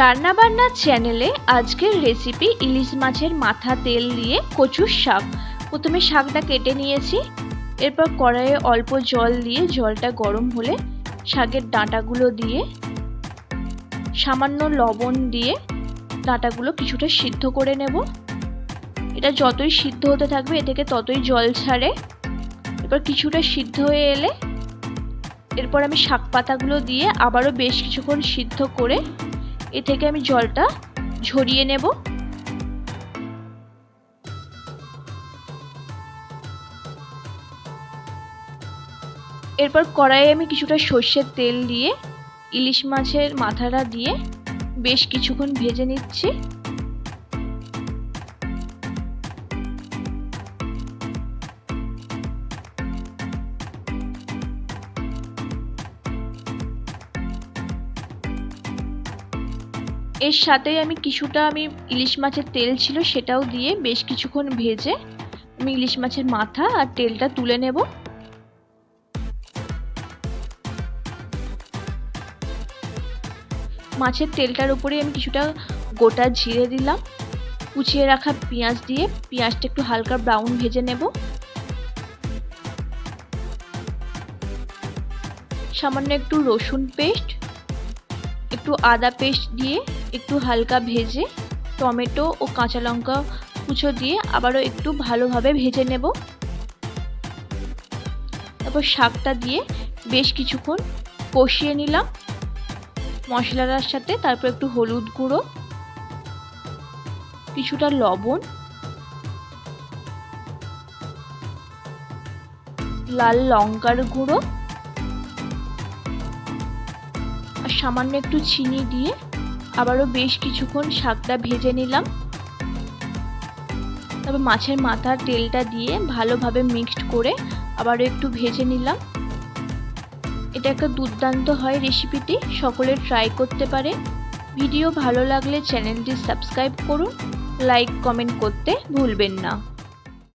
রান্নাবান্না চ্যানেলে আজকের রেসিপি ইলিশ মাছের মাথা তেল দিয়ে কচুর শাক। প্রথমে শাকটা কেটে নিয়েছি, এরপর কড়াইয়ে অল্প জল দিয়ে জলটা গরম হলে শাকের ডাঁটাগুলো দিয়ে সামান্য লবণ দিয়ে ডাঁটাগুলো কিছুটা সিদ্ধ করে নেব। এটা যতই সিদ্ধ হতে থাকবে এ থেকে ততই জল ছাড়ে। এরপর কিছুটা সিদ্ধ হয়ে এলে এরপর আমি শাক পাতাগুলো দিয়ে আবারও বেশ কিছুক্ষণ সিদ্ধ করে এ থেকে আমি জলটা ঝরিয়ে নেব। এরপর কড়াইয়ে আমি কিছুটা সর্ষের তেল দিয়ে ইলিশ মাছের মাথাটা দিয়ে বেশ কিছুক্ষণ ভেজে নিচ্ছি। এর সাথে আমি কিছুটা ইলিশ মাছের তেল ছিল সেটাও দিয়ে বেশ কিছুক্ষণ ভেজে আমি ইলিশ মাছের মাথা আর তেলটা তুলে নেব। মাছের তেলটার উপরে আমি কিছুটা গোটা জিরে দিলাম, কুচিয়ে রাখা পেঁয়াজ দিয়ে পেঁয়াজটা একটু হালকা ব্রাউন ভেজে নেব। সামান্য একটু রসুন পেস্ট, একটু আদা পেস্ট দিয়ে একটু হালকা ভেজে টমেটো ও কাঁচা লঙ্কা কুচো দিয়ে আবারও একটু ভালোভাবে ভেজে নেব। তারপর শাকটা দিয়ে বেশ কিছুক্ষণ কষিয়ে নিলাম মশলাটার সাথে। তারপর একটু হলুদ গুঁড়ো, কিছুটা লবণ, লাল লঙ্কার গুঁড়ো আর সামান্য একটু চিনি দিয়ে আবারও বেশ কিছুক্ষণ শাকটা ভেজে নিলাম। তারপর মাছের মাথার তেলটা দিয়ে ভালোভাবে মিক্সড করে আবারও একটু ভেজে নিলাম। এটা একটা দুর্দান্ত হয় রেসিপিটি, সকলে ট্রাই করতে পারে। ভিডিও ভালো লাগলে চ্যানেলটি সাবস্ক্রাইব করুন, লাইক কমেন্ট করতে ভুলবেন না।